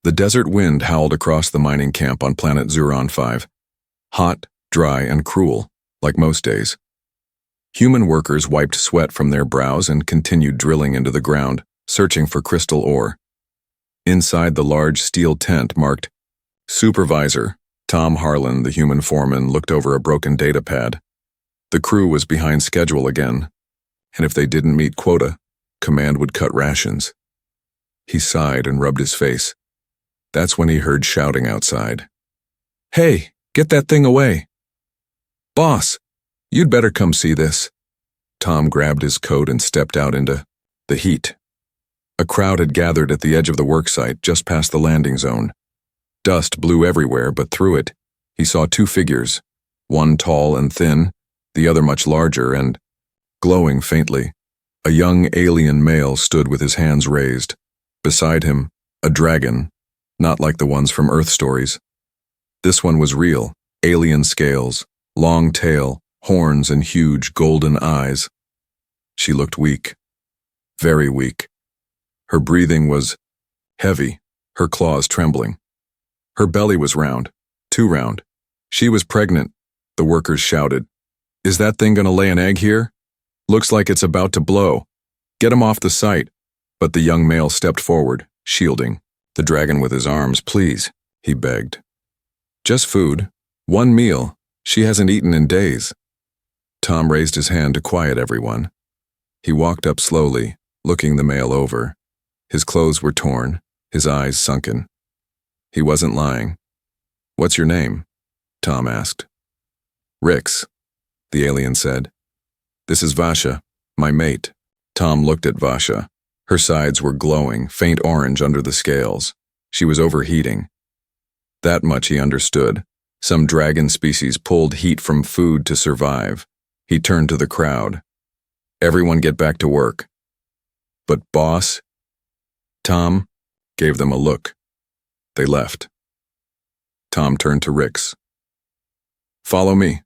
The desert wind howled across the mining camp on planet Zuron 5. Hot, dry, and cruel, like most days. Human workers wiped sweat from their brows and continued drilling into the ground, searching for crystal ore. Inside the large steel tent marked Supervisor, Tom Harlan, the human foreman, looked over a broken data pad. The crew was behind schedule again, and if they didn't meet quota, command would cut rations. He sighed and rubbed his face. That's when he heard shouting outside. "Hey, get that thing away!" "Boss, you'd better come see this." Tom grabbed his coat and stepped out into the heat. A crowd had gathered at the edge of the worksite just past the landing zone. Dust blew everywhere, but through it, he saw two figures, one tall and thin, the other much larger and glowing faintly. A young alien male stood with his hands raised. Beside him, a dragon, not like the ones from Earth stories. This one was real, alien scales, long tail, horns, and huge golden eyes. She looked weak, very weak. Her breathing was heavy, her claws trembling. Her belly was round, too round. She was pregnant, the workers shouted. "Is that thing gonna lay an egg here? Looks like it's about to blow. Get him off the site." But the young male stepped forward, shielding the dragon with his arms. "Please," he begged. "Just food. One meal. She hasn't eaten in days." Tom raised his hand to quiet everyone. He walked up slowly, looking the male over. His clothes were torn, his eyes sunken. He wasn't lying. "What's your name?" Tom asked. "Rix," the alien said. "This is Vasha, my mate." Tom looked at Vasha. Her sides were glowing, faint orange under the scales. She was overheating. That much he understood. Some dragon species pulled heat from food to survive. He turned to the crowd. "Everyone get back to work." "But boss?" Tom gave them a look. They left. Tom turned to Rix. "Follow me.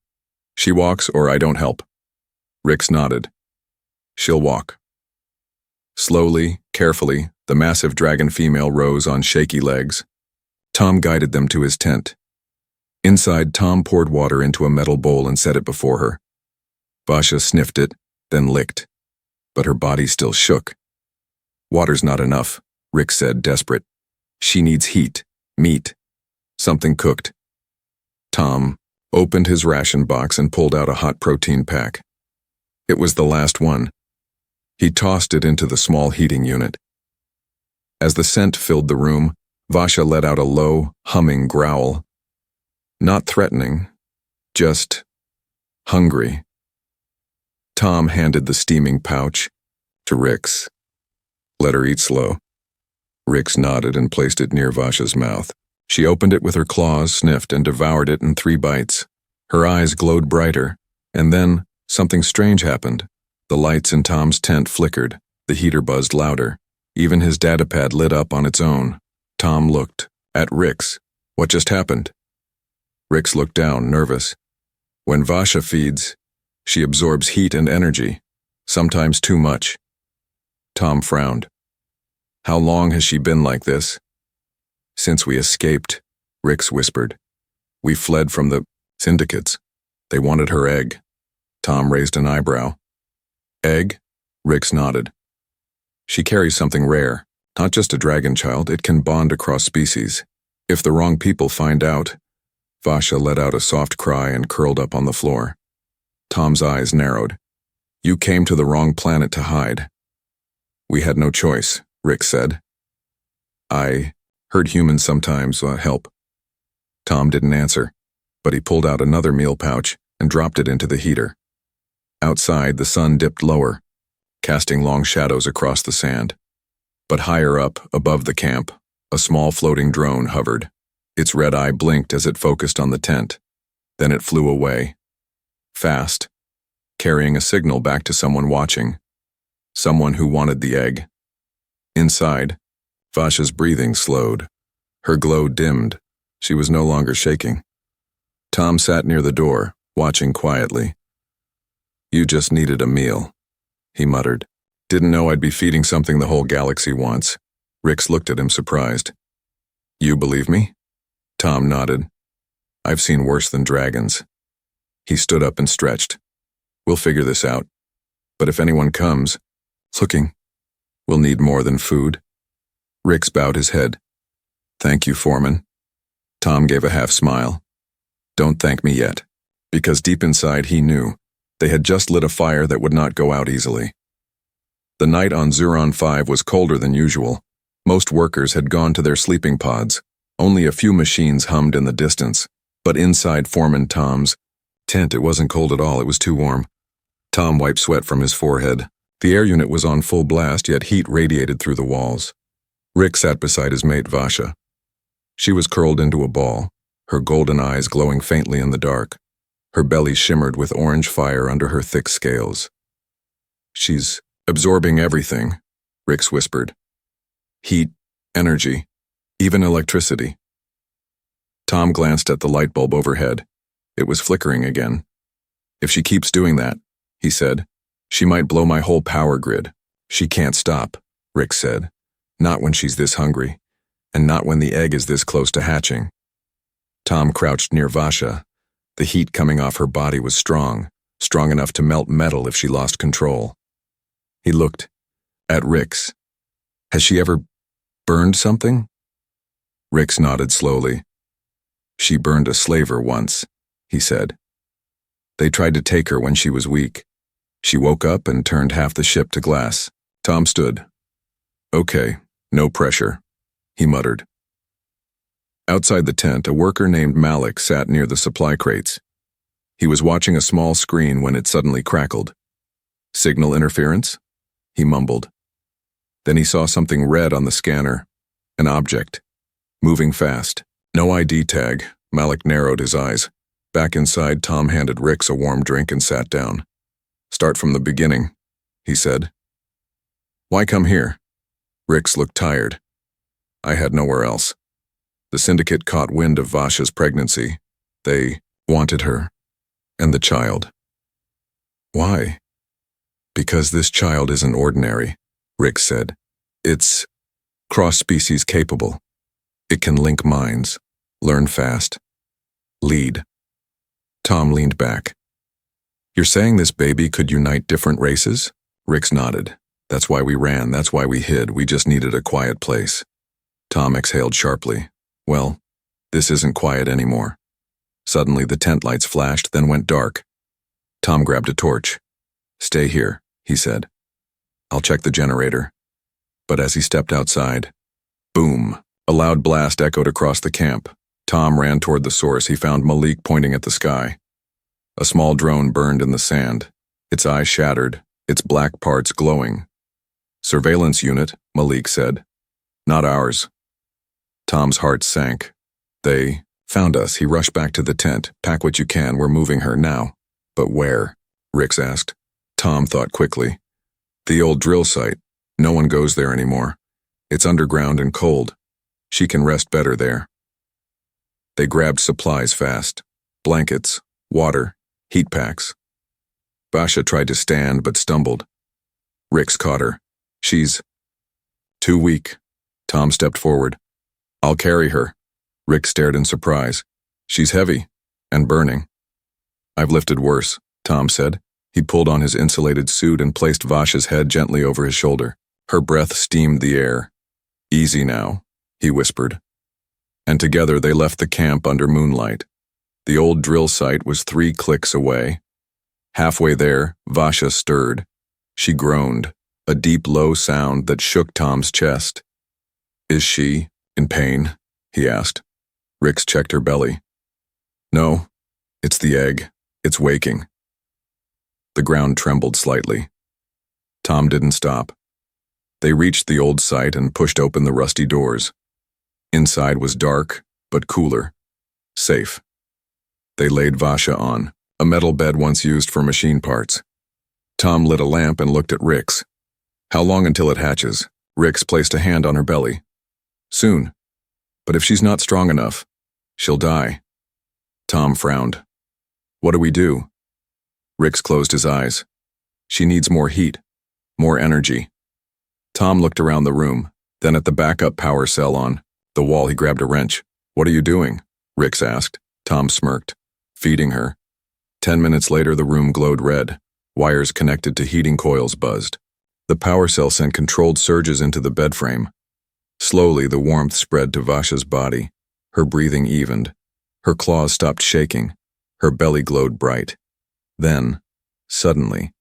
She walks or I don't help." Rix nodded. "She'll walk." Slowly, carefully, the massive dragon female rose on shaky legs. Tom guided them to his tent. Inside, Tom poured water into a metal bowl and set it before her. Vasha sniffed it, then licked. But her body still shook. "Water's not enough," Rix said, desperate. "She needs heat, meat, something cooked." Tom opened his ration box and pulled out a hot protein pack. It was the last one. He tossed it into the small heating unit. As the scent filled the room, Vasha let out a low, humming growl. Not threatening, just hungry. Tom handed the steaming pouch to Rix. "Let her eat slow." Rix nodded and placed it near Vasha's mouth. She opened it with her claws, sniffed, and devoured it in 3 bites. Her eyes glowed brighter, and then something strange happened. The lights in Tom's tent flickered, the heater buzzed louder. Even his datapad lit up on its own. Tom looked at Rix. "What just happened?" Rix looked down, nervous. "When Vasha feeds, she absorbs heat and energy, sometimes too much." Tom frowned. "How long has she been like this?" "Since we escaped," Rix whispered. "We fled from the syndicates. They wanted her egg." Tom raised an eyebrow. "Egg?" Rix nodded. "She carries something rare. Not just a dragon child, it can bond across species. If the wrong people find out..." Vasha let out a soft cry and curled up on the floor. Tom's eyes narrowed. "You came to the wrong planet to hide." "We had no choice," Rix said. "I heard humans sometimes help." Tom didn't answer, but he pulled out another meal pouch and dropped it into the heater. Outside, the sun dipped lower, casting long shadows across the sand. But higher up, above the camp, a small floating drone hovered. Its red eye blinked as it focused on the tent. Then it flew away. Fast, carrying a signal back to someone watching. Someone who wanted the egg. Inside, Vasha's breathing slowed. Her glow dimmed. She was no longer shaking. Tom sat near the door, watching quietly. "You just needed a meal," he muttered. "Didn't know I'd be feeding something the whole galaxy wants." Rix looked at him surprised. You believe me? Tom nodded. I've seen worse than dragons. He stood up and stretched. We'll figure this out. But if anyone comes, looking, we'll need more than food. Rix bowed his head. Thank you, foreman. Tom gave a half smile. Don't thank me yet, because deep inside he knew they had just lit a fire that would not go out easily. The night on Zuron 5 was colder than usual. Most workers had gone to their sleeping pods. Only a few machines hummed in the distance, but inside Foreman Tom's tent it wasn't cold at all, it was too warm. Tom wiped sweat from his forehead. The air unit was on full blast, yet heat radiated through the walls. Rick sat beside his mate Vasha. She was curled into a ball, her golden eyes glowing faintly in the dark. Her belly shimmered with orange fire under her thick scales. She's absorbing everything, Rix whispered. Heat, energy, even electricity. Tom glanced at the light bulb overhead. It was flickering again. If she keeps doing that, he said, she might blow my whole power grid. She can't stop, Rick said. Not when she's this hungry, and not when the egg is this close to hatching. Tom crouched near Vasha. The heat coming off her body was strong enough to melt metal if she lost control. He looked at Rix. Has she ever burned something? Rix nodded slowly. She burned a slaver once, he said. They tried to take her when she was weak. She woke up and turned half the ship to glass. Tom stood. Okay, no pressure, he muttered. Outside the tent, a worker named Malik sat near the supply crates. He was watching a small screen when it suddenly crackled. Signal interference? He mumbled. Then he saw something red on the scanner. An object. Moving fast. No ID tag. Malik narrowed his eyes. Back inside, Tom handed Rix a warm drink and sat down. Start from the beginning, he said. Why come here? Rix looked tired. I had nowhere else. The syndicate caught wind of Vasha's pregnancy. They wanted her. And the child. Why? Because this child isn't ordinary, Rix said. It's cross-species capable. It can link minds, learn fast, lead. Tom leaned back. You're saying this baby could unite different races? Rix nodded. That's why we ran, that's why we hid, we just needed a quiet place. Tom exhaled sharply. Well, this isn't quiet anymore. Suddenly the tent lights flashed, then went dark. Tom grabbed a torch. Stay here, he said. I'll check the generator. But as he stepped outside, boom, a loud blast echoed across the camp. Tom ran toward the source. He found Malik pointing at the sky. A small drone burned in the sand, its eyes shattered, its black parts glowing. Surveillance unit, Malik said. Not ours. Tom's heart sank. They found us. He rushed back to the tent. Pack what you can, we're moving her now. But where? Rix asked. Tom thought quickly. The old drill site. No one goes there anymore. It's underground and cold. She can rest better there. They grabbed supplies fast. Blankets, water, heat packs. Vasha tried to stand but stumbled. Rix caught her. She's too weak. Tom stepped forward. I'll carry her. Rick stared in surprise. She's heavy and burning. I've lifted worse, Tom said. He pulled on his insulated suit and placed Vasha's head gently over his shoulder. Her breath steamed the air. Easy now, he whispered. And together they left the camp under moonlight. The old drill site was 3 clicks away. Halfway there, Vasha stirred. She groaned, a deep low sound that shook Tom's chest. Is she in pain? He asked. Rix checked her belly. No, it's the egg. It's waking. The ground trembled slightly. Tom didn't stop. They reached the old site and pushed open the rusty doors. Inside was dark, but cooler. Safe. They laid Vasha on, a metal bed once used for machine parts. Tom lit a lamp and looked at Rix. How long until it hatches? Rix placed a hand on her belly. Soon. But if she's not strong enough, she'll die. Tom frowned. What do we do? Rix closed his eyes. She needs more heat, more energy. Tom looked around the room, then at the backup power cell on. The wall, he grabbed a wrench. What are you doing? Rix asked. Tom smirked. Feeding her. 10 minutes later, the room glowed red. Wires connected to heating coils buzzed. The power cell sent controlled surges into the bed frame. Slowly, the warmth spread to Vasha's body. Her breathing evened. Her claws stopped shaking. Her belly glowed bright. Then, suddenly,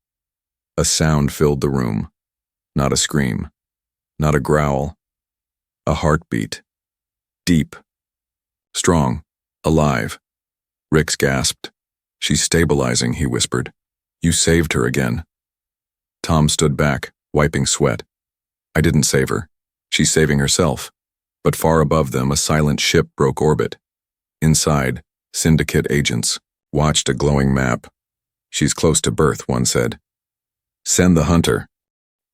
a sound filled the room. Not a scream. Not a growl. A heartbeat. Deep. Strong. Alive. Rix gasped. She's stabilizing, he whispered. You saved her again. Tom stood back, wiping sweat. I didn't save her. She's saving herself. But far above them, a silent ship broke orbit. Inside, syndicate agents watched a glowing map. She's close to Birth, one said. Send the hunter.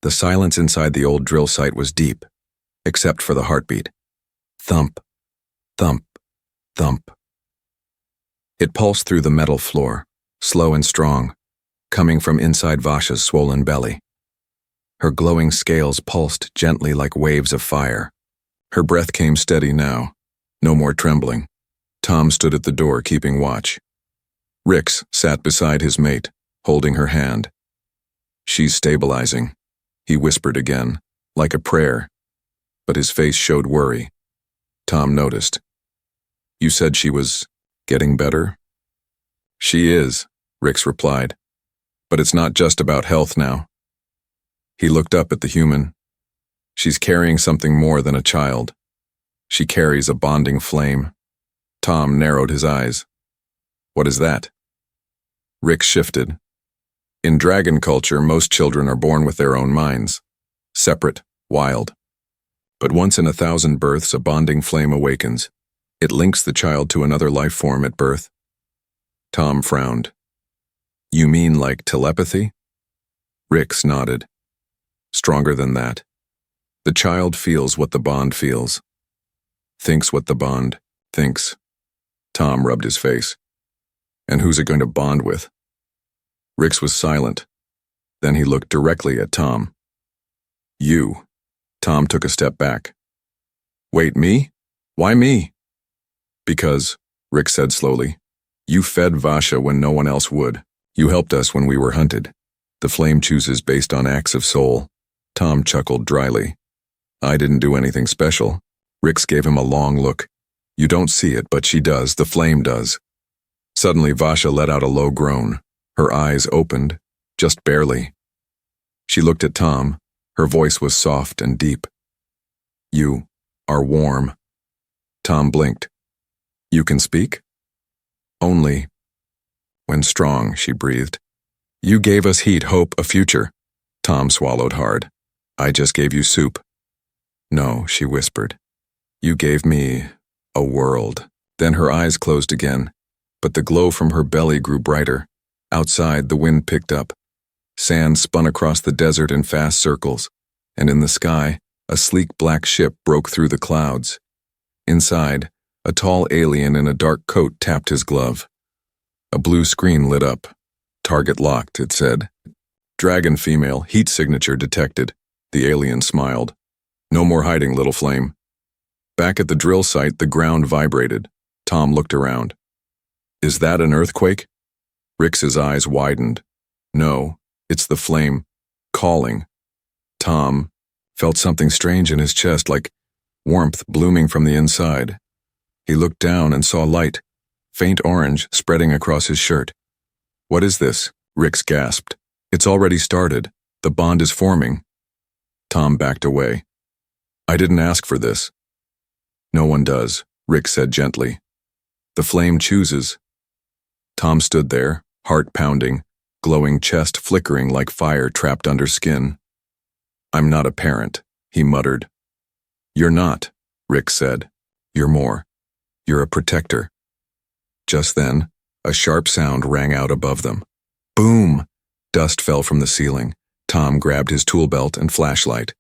The silence inside the old drill site was deep, except for the heartbeat. Thump, thump, thump. It pulsed through the metal floor, slow and strong, coming from inside Vasha's swollen belly. Her glowing scales pulsed gently like waves of fire. Her breath came steady now. No more trembling. Tom stood at the door, keeping watch. Rix sat beside his mate, holding her hand. She's stabilizing, he whispered again, like a prayer, but his face showed worry. Tom noticed. You said she was getting better? She is, Rix replied, but it's not just about health now. He looked up at the human. She's carrying something more than a child. She carries a bonding flame. Tom narrowed his eyes. What is that? Rix shifted. In dragon culture, most children are born with their own minds. Separate, wild. But once in 1,000 births, a bonding flame awakens. It links the child to another life form at birth. Tom frowned. You mean like telepathy? Rix nodded. Stronger than that. The child feels what the bond feels. Thinks what the bond thinks. Tom rubbed his face. And who's it going to bond with? Rix was silent. Then he looked directly at Tom. You. Tom took a step back. Wait, me? Why me? Because, Rix said slowly, you fed Vasha when no one else would. You helped us when we were hunted. The flame chooses based on acts of soul. Tom chuckled dryly. I didn't do anything special. Rix gave him a long look. You don't see it, but she does. The flame does. Suddenly, Vasha let out a low groan. Her eyes opened, just barely. She looked at Tom. Her voice was soft and deep. You are warm. Tom blinked. You can speak? Only when strong, she breathed. You gave us heat, hope, a future. Tom swallowed hard. I just gave you soup. No, she whispered. You gave me a world. Then her eyes closed again, but the glow from her belly grew brighter. Outside, the wind picked up. Sand spun across the desert in fast circles, and in the sky, a sleek black ship broke through the clouds. Inside, a tall alien in a dark coat tapped his glove. A blue screen lit up. Target locked, it said. Dragon female, heat signature detected. The alien smiled. No more hiding, little flame. Back at the drill site, the ground vibrated. Tom looked around. Is that an earthquake? Rix's eyes widened. No, it's the flame. Calling. Tom felt something strange in his chest, like warmth blooming from the inside. He looked down and saw light, faint orange, spreading across his shirt. What is this? Rix gasped. It's already started. The bond is forming. Tom backed away. I didn't ask for this. No one does, Rix said gently. The flame chooses. Tom stood there, heart pounding, glowing chest flickering like fire trapped under skin. I'm not a parent, he muttered. You're not, Rix said. You're more. You're a protector. Just then, a sharp sound rang out above them. Boom! Dust fell from the ceiling. Tom grabbed his tool belt and flashlight.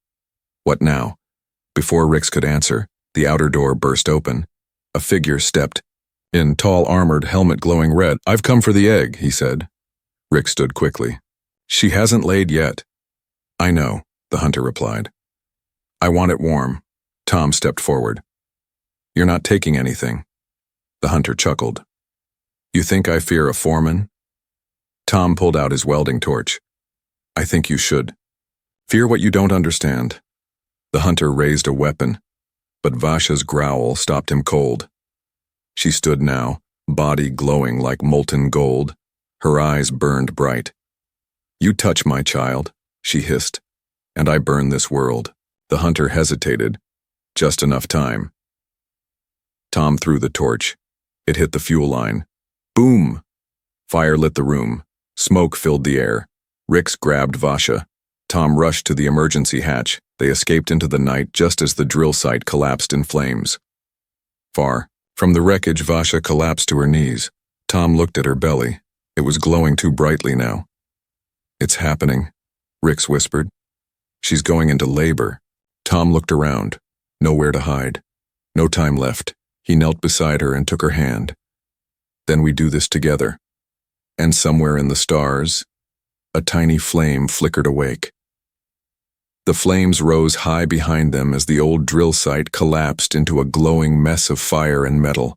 What now? Before Rix could answer, the outer door burst open. A figure stepped in, tall, armored, helmet glowing red. I've come for the egg, he said. Rix stood quickly. She hasn't laid yet. I know, the hunter replied. I want it warm. Tom stepped forward. You're not taking anything. The hunter chuckled. You think I fear a foreman? Tom pulled out his welding torch. I think you should. Fear what you don't understand. The hunter raised a weapon, but Vasha's growl stopped him cold. She stood now, body glowing like molten gold. Her eyes burned bright. You touch my child, she hissed, and I burn this world. The hunter hesitated. Just enough time. Tom threw the torch. It hit the fuel line. Boom! Fire lit the room. Smoke filled the air. Rix grabbed Vasha. Tom rushed to the emergency hatch. They escaped into the night just as the drill site collapsed in flames. Far from the wreckage, Vasha collapsed to her knees. Tom looked at her belly. It was glowing too brightly now. It's happening, Rix whispered. She's going into labor. Tom looked around. Nowhere to hide. No time left. He knelt beside her and took her hand. Then we do this together. And somewhere in the stars, a tiny flame flickered awake. The flames rose high behind them as the old drill site collapsed into a glowing mess of fire and metal.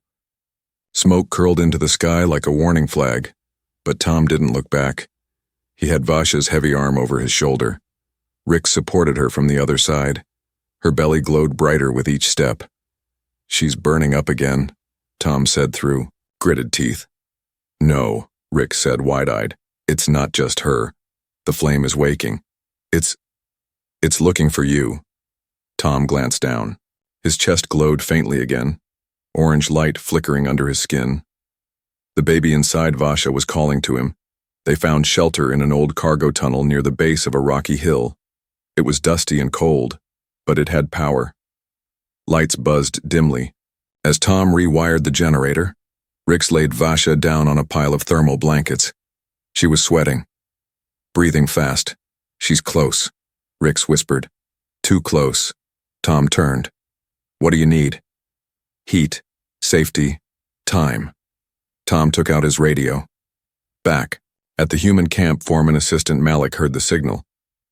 Smoke curled into the sky like a warning flag, but Tom didn't look back. He had Vasha's heavy arm over his shoulder. Rick supported her from the other side. Her belly glowed brighter with each step. She's burning up again, Tom said through gritted teeth. No, Rick said wide-eyed. It's not just her. The flame is waking. It's looking for you. Tom glanced down. His chest glowed faintly again, orange light flickering under his skin. The baby inside Vasha was calling to him. They found shelter in an old cargo tunnel near the base of a rocky hill. It was dusty and cold, but it had power. Lights buzzed dimly. As Tom rewired the generator, Rix laid Vasha down on a pile of thermal blankets. She was sweating, breathing fast. She's close, Rix whispered. Too close. Tom turned. What do you need? Heat, safety, time. Tom took out his radio. Back. At the human camp, Foreman Assistant Malik heard the signal.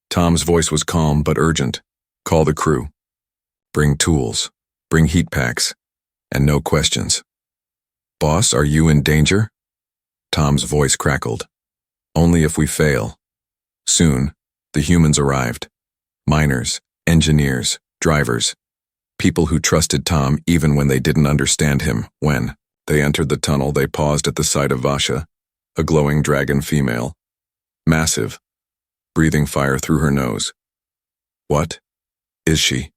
Tom's voice was calm but urgent. Call the crew. Bring tools. Bring heat packs. And no questions. Boss, are you in danger? Tom's voice crackled. Only if we fail. Soon, the humans arrived. Miners, engineers, drivers. People who trusted Tom even when they didn't understand him. When they entered the tunnel, they paused at the sight of Vasha, a glowing dragon female. Massive, breathing fire through her nose. What is she?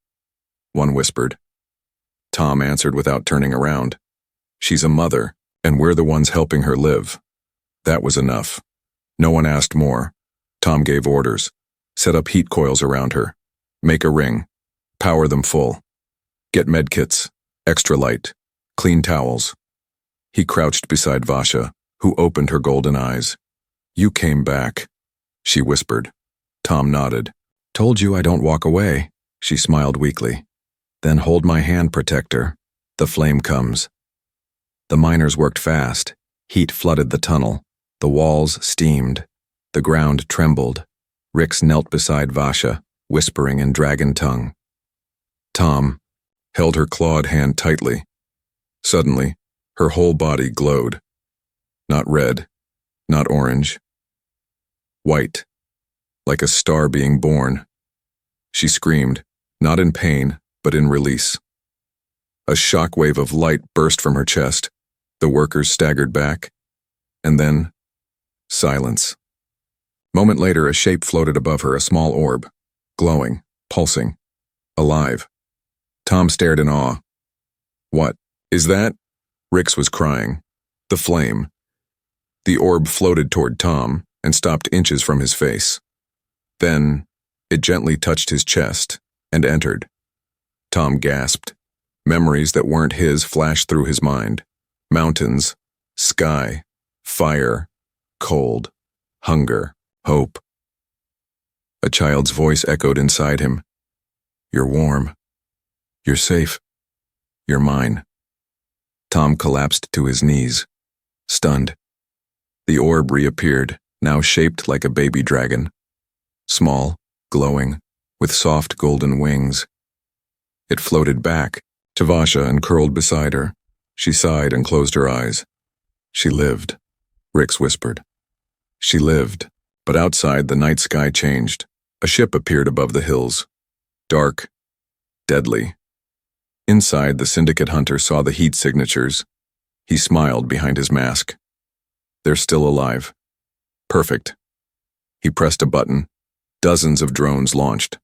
One whispered. Tom answered without turning around. She's a mother, and we're the ones helping her live. That was enough. No one asked more. Tom gave orders. Set up heat coils around her. Make a ring. Power them full. Get medkits, extra light, clean towels. He crouched beside Vasha, who opened her golden eyes. You came back, she whispered. Tom nodded. Told you I don't walk away, she smiled weakly. Then hold my hand, protector. The flame comes. The miners worked fast. Heat flooded the tunnel. The walls steamed. The ground trembled. Rix knelt beside Vasha, whispering in dragon tongue. Tom held her clawed hand tightly. Suddenly, her whole body glowed. Not red, not orange. White, like a star being born. She screamed, not in pain, but in release. A shockwave of light burst from her chest. The workers staggered back. And then, silence. Moment later, a shape floated above her, a small orb, glowing, pulsing, alive. Tom stared in awe. What is that? Rix was crying. The flame. The orb floated toward Tom and stopped inches from his face. Then, it gently touched his chest and entered. Tom gasped. Memories that weren't his flashed through his mind. Mountains, sky, fire, cold, hunger, hope. A child's voice echoed inside him. You're warm. You're safe. You're mine. Tom collapsed to his knees, stunned. The orb reappeared, now shaped like a baby dragon. Small, glowing, with soft golden wings. It floated back, to Vasha and curled beside her. She sighed and closed her eyes. She lived, Rix whispered. She lived, but outside the night sky changed. A ship appeared above the hills. Dark, deadly. Inside, the syndicate hunter saw the heat signatures. He smiled behind his mask. They're still alive. Perfect. He pressed a button. Dozens of drones launched.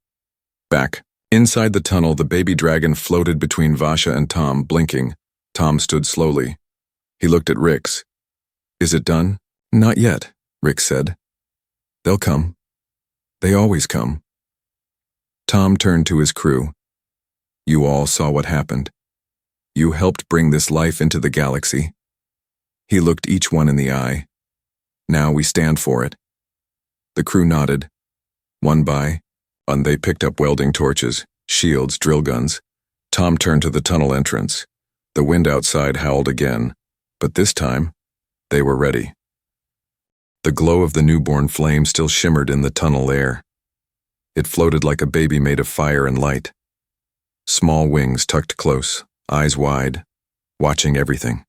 Back. Inside the tunnel, the baby dragon floated between Vasha and Tom, blinking. Tom stood slowly. He looked at Rix. Is it done? Not yet, Rix said. They'll come. They always come. Tom turned to his crew. You all saw what happened. You helped bring this life into the galaxy. He looked each one in the eye. Now we stand for it. The crew nodded. One by one, they picked up welding torches, shields, drill guns. Tom turned to the tunnel entrance. The wind outside howled again, but this time, they were ready. The glow of the newborn flame still shimmered in the tunnel air. It floated like a baby made of fire and light. Small wings tucked close, eyes wide, watching everything.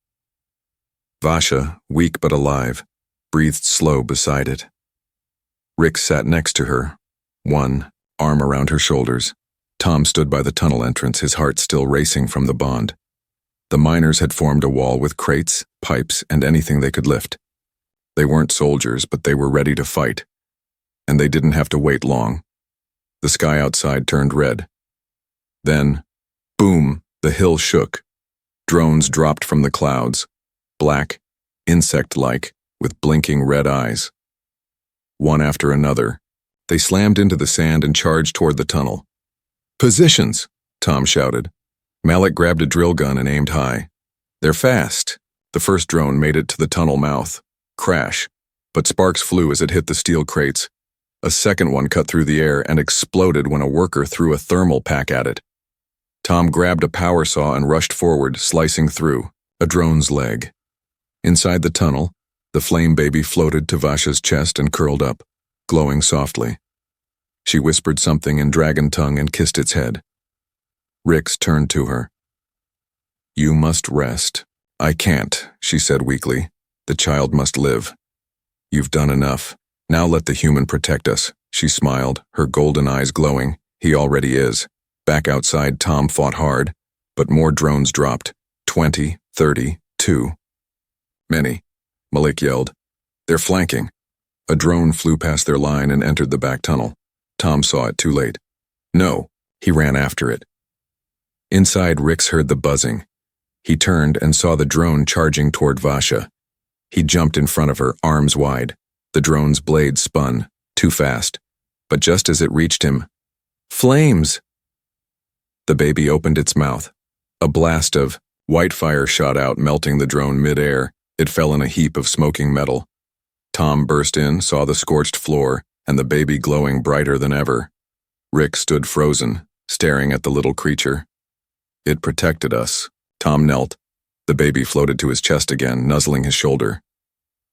Vasha, weak but alive, breathed slow beside it. Rix sat next to her, one arm around her shoulders. Tom stood by the tunnel entrance, his heart still racing from the bond. The miners had formed a wall with crates, pipes, and anything they could lift. They weren't soldiers, but they were ready to fight. And they didn't have to wait long. The sky outside turned red. Then, boom, the hill shook. Drones dropped from the clouds, black, insect-like, with blinking red eyes. One after another, they slammed into the sand and charged toward the tunnel. Positions, Tom shouted. Malik grabbed a drill gun and aimed high. They're fast. The first drone made it to the tunnel mouth. Crash. But sparks flew as it hit the steel crates. A second one cut through the air and exploded when a worker threw a thermal pack at it. Tom grabbed a power saw and rushed forward, slicing through a drone's leg. Inside the tunnel, the flame baby floated to Vasha's chest and curled up, glowing softly. She whispered something in dragon tongue and kissed its head. Rix turned to her. You must rest. I can't, she said weakly. The child must live. You've done enough. Now let the human protect us, she smiled, her golden eyes glowing. He already is. Back outside, Tom fought hard, but more drones dropped. 20, 30, 2. Many, Malik yelled. They're flanking. A drone flew past their line and entered the back tunnel. Tom saw it too late. No, he ran after it. Inside, Rix heard the buzzing. He turned and saw the drone charging toward Vasha. He jumped in front of her, arms wide. The drone's blade spun, too fast. But just as it reached him, flames! The baby opened its mouth. A blast of white fire shot out, melting the drone mid-air. It fell in a heap of smoking metal. Tom burst in, saw the scorched floor, and the baby glowing brighter than ever. Rick stood frozen, staring at the little creature. It protected us. Tom knelt. The baby floated to his chest again, nuzzling his shoulder.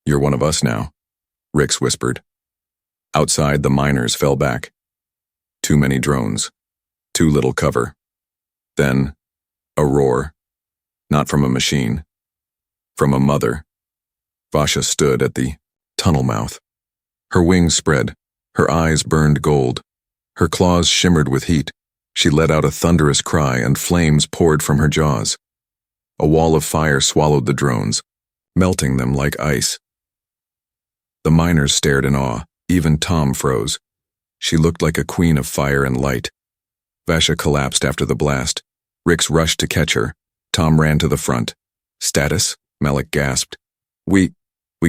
You're one of us now, Rix whispered. Outside, the miners fell back. Too many drones. Too little cover. Then, a roar. Not from a machine. From a mother. Vasha stood at the tunnel mouth. Her wings spread. Her eyes burned gold. Her claws shimmered with heat. She let out a thunderous cry, and flames poured from her jaws. A wall of fire swallowed the drones, melting them like ice. The miners stared in awe. Even Tom froze. She looked like a queen of fire and light. Vasha collapsed after the blast. Rix rushed to catch her. Tom ran to the front. Status? Malik gasped. We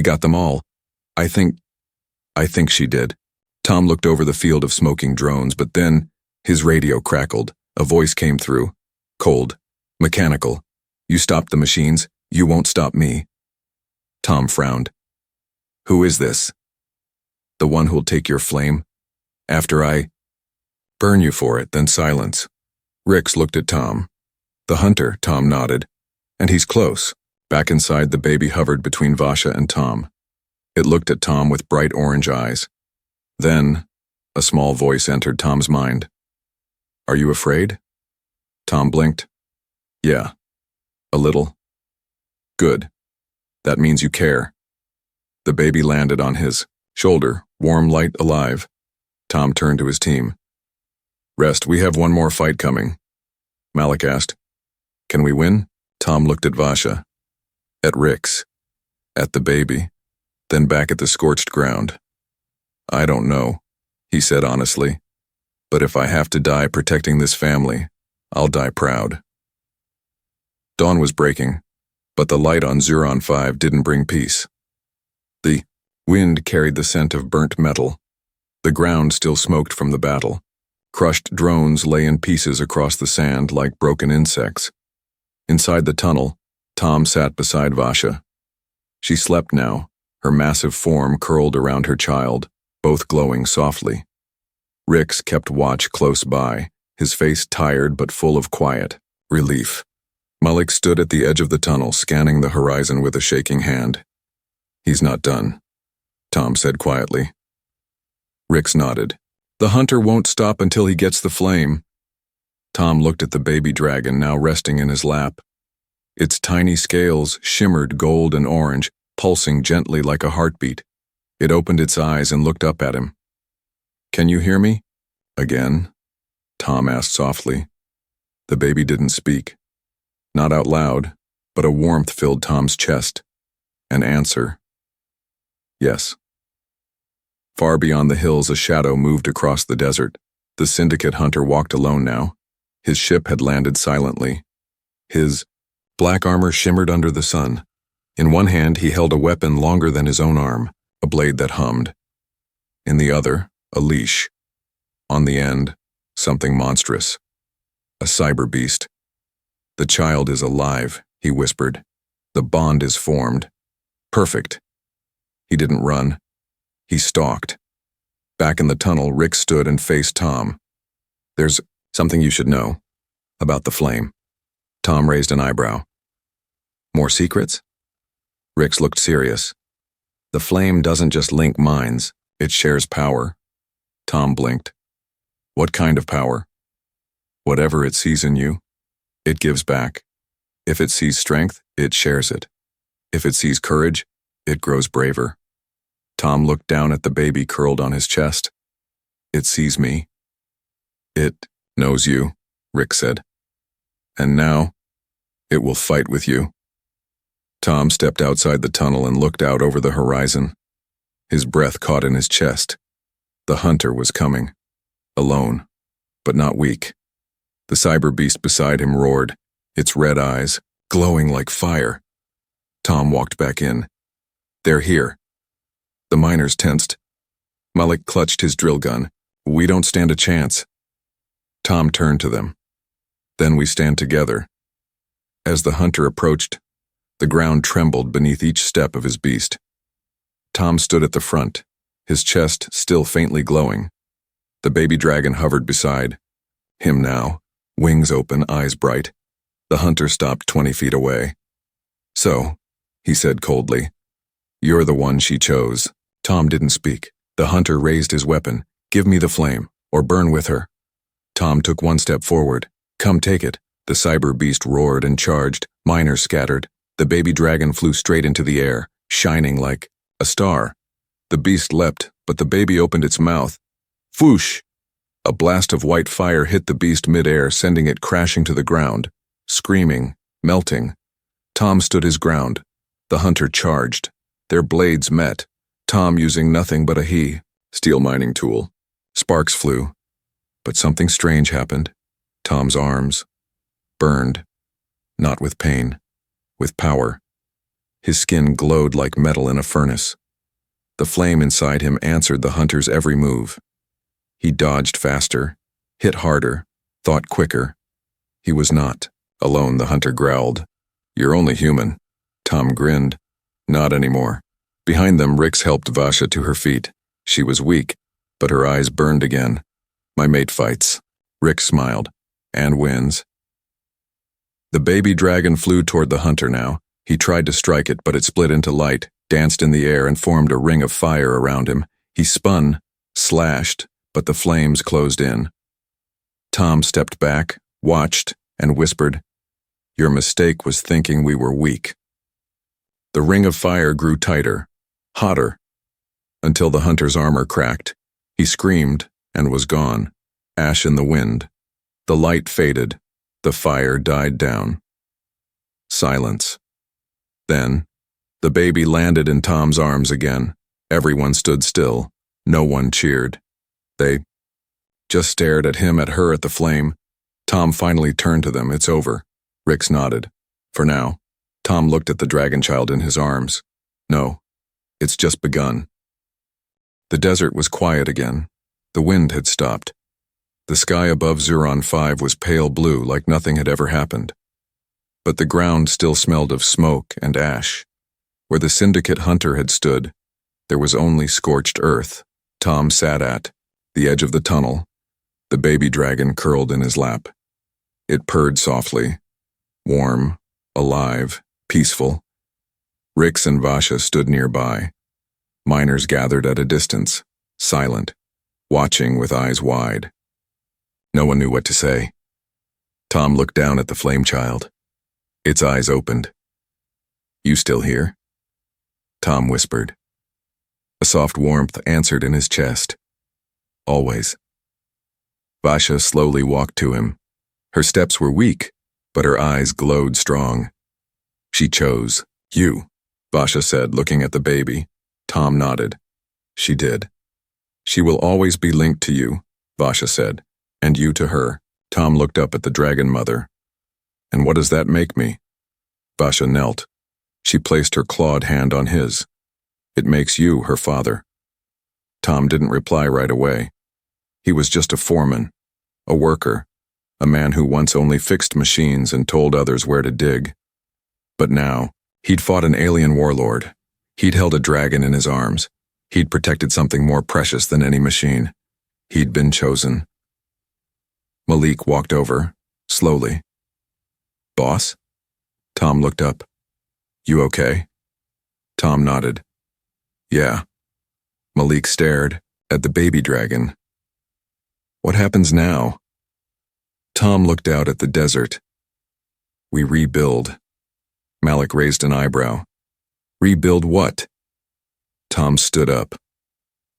got them all. I think she did. Tom looked over the field of smoking drones, but then his radio crackled. A voice came through. Cold. Mechanical. You stopped the machines. You won't stop me. Tom frowned. Who is this? The one who'll take your flame? After I burn you for it, then silence. Rix looked at Tom. The hunter, Tom nodded. And he's close. Back inside, the baby hovered between Vasha and Tom. It looked at Tom with bright orange eyes. Then, a small voice entered Tom's mind. Are you afraid? Tom blinked. Yeah. A little. Good. That means you care. The baby landed on his shoulder, warm, light, alive. Tom turned to his team. Rest, we have one more fight coming. Malik asked. Can we win? Tom looked at Vasha. At Rick's. At the baby. Then back at the scorched ground. I don't know, he said honestly. But if I have to die protecting this family, I'll die proud. Dawn was breaking, but the light on Zuron 5 didn't bring peace. The wind carried the scent of burnt metal. The ground still smoked from the battle. Crushed drones lay in pieces across the sand like broken insects. Inside the tunnel, Tom sat beside Vasha. She slept now, her massive form curled around her child, both glowing softly. Rix kept watch close by, his face tired but full of quiet relief. Malik stood at the edge of the tunnel, scanning the horizon with a shaking hand. He's not done, Tom said quietly. Rix nodded. The hunter won't stop until he gets the flame. Tom looked at the baby dragon now resting in his lap. Its tiny scales shimmered gold and orange, pulsing gently like a heartbeat. It opened its eyes and looked up at him. Can you hear me? Again? Tom asked softly. The baby didn't speak. Not out loud, but a warmth filled Tom's chest. An answer. Yes. Far beyond the hills, a shadow moved across the desert. The syndicate hunter walked alone now. His ship had landed silently. His black armor shimmered under the sun. In one hand, he held a weapon longer than his own arm, a blade that hummed. In the other, a leash. On the end, something monstrous. A cyber beast. The child is alive, he whispered. The bond is formed. Perfect. He didn't run. He stalked. Back in the tunnel, Rick stood and faced Tom. There's something you should know about the flame. Tom raised an eyebrow. More secrets? Rix looked serious. The flame doesn't just link minds, it shares power. Tom blinked. What kind of power? Whatever it sees in you, it gives back. If it sees strength, it shares it. If it sees courage, it grows braver. Tom looked down at the baby curled on his chest. It sees me. It knows you, Rick said. And now, it will fight with you. Tom stepped outside the tunnel and looked out over the horizon. His breath caught in his chest. The hunter was coming. Alone, but not weak. The cyber beast beside him roared, its red eyes glowing like fire. Tom walked back in. They're here. The miners tensed. Malik clutched his drill gun. We don't stand a chance. Tom turned to them. Then we stand together. As the hunter approached, the ground trembled beneath each step of his beast. Tom stood at the front, his chest still faintly glowing. The baby dragon hovered beside him now, wings open, eyes bright. The hunter stopped 20 feet away. So, he said coldly, you're the one she chose. Tom didn't speak. The hunter raised his weapon. Give me the flame, or burn with her. Tom took one step forward. Come take it. The cyber beast roared and charged. Miners scattered. The baby dragon flew straight into the air, shining like a star. The beast leapt, but the baby opened its mouth. Whoosh! A blast of white fire hit the beast midair, sending it crashing to the ground, screaming, melting. Tom stood his ground. The hunter charged. Their blades met, Tom using nothing but a steel mining tool. Sparks flew. But something strange happened. Tom's arms burned, not with pain, with power. His skin glowed like metal in a furnace. The flame inside him answered the hunter's every move. He dodged faster, hit harder, thought quicker. He was not alone, the hunter growled. You're only human. Tom grinned. Not anymore. Behind them, Rix helped Vasha to her feet. She was weak, but her eyes burned again. My mate fights. Rix smiled. And wins. The baby dragon flew toward the hunter now. He tried to strike it, but it split into light, danced in the air, and formed a ring of fire around him. He spun, slashed, but the flames closed in. Tom stepped back, watched, and whispered, Your mistake was thinking we were weak. The ring of fire grew tighter, hotter, until the hunter's armor cracked. He screamed and was gone, ash in the wind. The light faded, the fire died down. Silence. Then, the baby landed in Tom's arms again. Everyone stood still. No one cheered. They just stared at him, at her, at the flame. Tom finally turned to them. It's over. Rix nodded. For now. Tom looked at the dragon child in his arms. No, it's just begun. The desert was quiet again. The wind had stopped. The sky above Zuron 5 was pale blue, like nothing had ever happened. But the ground still smelled of smoke and ash. Where the syndicate hunter had stood, there was only scorched earth. Tom sat at the edge of the tunnel, the baby dragon curled in his lap. It purred softly, warm, alive, peaceful. Rix and Vasha stood nearby. Miners gathered at a distance, silent, watching with eyes wide. No one knew what to say. Tom looked down at the flame child. Its eyes opened. You still here? Tom whispered. A soft warmth answered in his chest. Always. Vasha slowly walked to him. Her steps were weak, but her eyes glowed strong. She chose you, Vasha said, looking at the baby. Tom nodded. She did. She will always be linked to you, Vasha said, and you to her. Tom looked up at the dragon mother. And what does that make me? Vasha knelt. She placed her clawed hand on his. It makes you her father. Tom didn't reply right away. He was just a foreman, a worker, a man who once only fixed machines and told others where to dig. But now, he'd fought an alien warlord. He'd held a dragon in his arms. He'd protected something more precious than any machine. He'd been chosen. Malik walked over, slowly. Boss? Tom looked up. You okay? Tom nodded. Yeah. Malik stared at the baby dragon. What happens now? Tom looked out at the desert. We rebuild. Malik raised an eyebrow. Rebuild what? Tom stood up.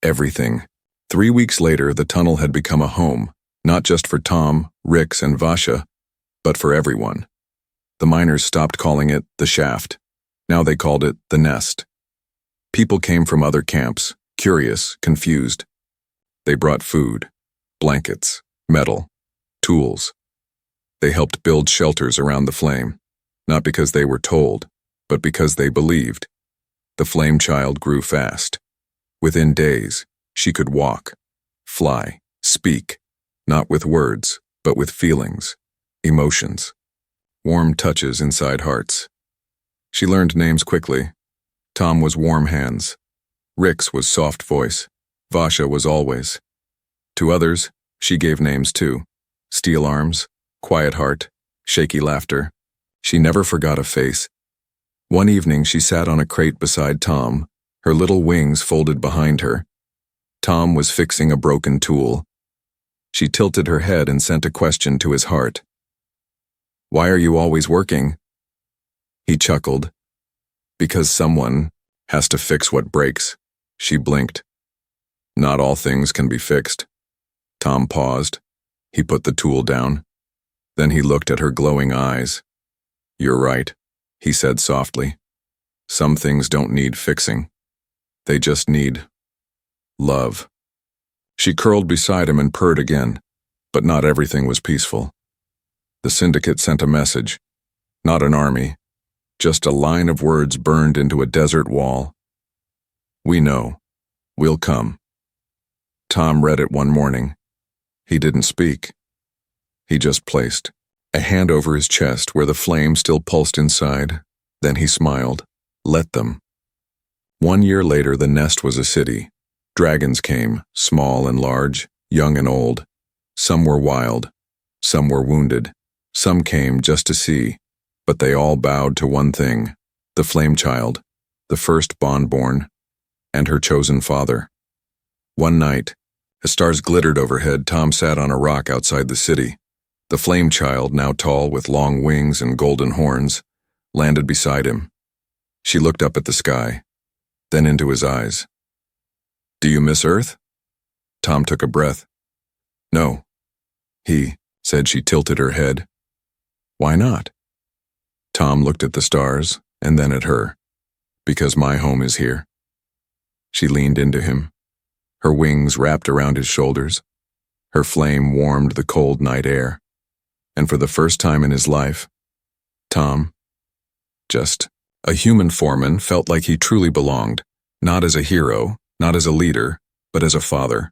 Everything. 3 weeks later, the tunnel had become a home, not just for Tom, Rix, and Vasha, but for everyone. The miners stopped calling it the shaft. Now they called it the nest. People came from other camps, curious, confused. They brought food, blankets, metal, tools. They helped build shelters around the flame, not because they were told, but because they believed. The flame child grew fast. Within days, she could walk, fly, speak, not with words, but with feelings, emotions, warm touches inside hearts. She learned names quickly. Tom was warm hands. Rix was soft voice. Vasha was always. To others, she gave names too. Steel arms, quiet heart, shaky laughter. She never forgot a face. One evening she sat on a crate beside Tom, her little wings folded behind her. Tom was fixing a broken tool. She tilted her head and sent a question to his heart. Why are you always working? He chuckled. Because someone has to fix what breaks. She blinked. Not all things can be fixed. Tom paused. He put the tool down. Then he looked at her glowing eyes. You're right, he said softly. Some things don't need fixing. They just need love. She curled beside him and purred again, but not everything was peaceful. The syndicate sent a message, not an army, just a line of words burned into a desert wall. We know. We'll come. Tom read it one morning. He didn't speak. He just placed a hand over his chest where the flame still pulsed inside. Then he smiled. Let them. 1 year later, the nest was a city. Dragons came, small and large, young and old. Some were wild. Some were wounded. Some came just to see. But they all bowed to one thing, the flame child, the first bond-born, and her chosen father. One night, as stars glittered overhead, Tom sat on a rock outside the city. The flame child, now tall with long wings and golden horns, landed beside him. She looked up at the sky, then into his eyes. "Do you miss Earth?" Tom took a breath. "No," he said. She tilted her head. "Why not?" Tom looked at the stars and then at her. "Because my home is here." She leaned into him. Her wings wrapped around his shoulders. Her flame warmed the cold night air. And for the first time in his life, Tom, just a human foreman, felt like he truly belonged, not as a hero, not as a leader, but as a father.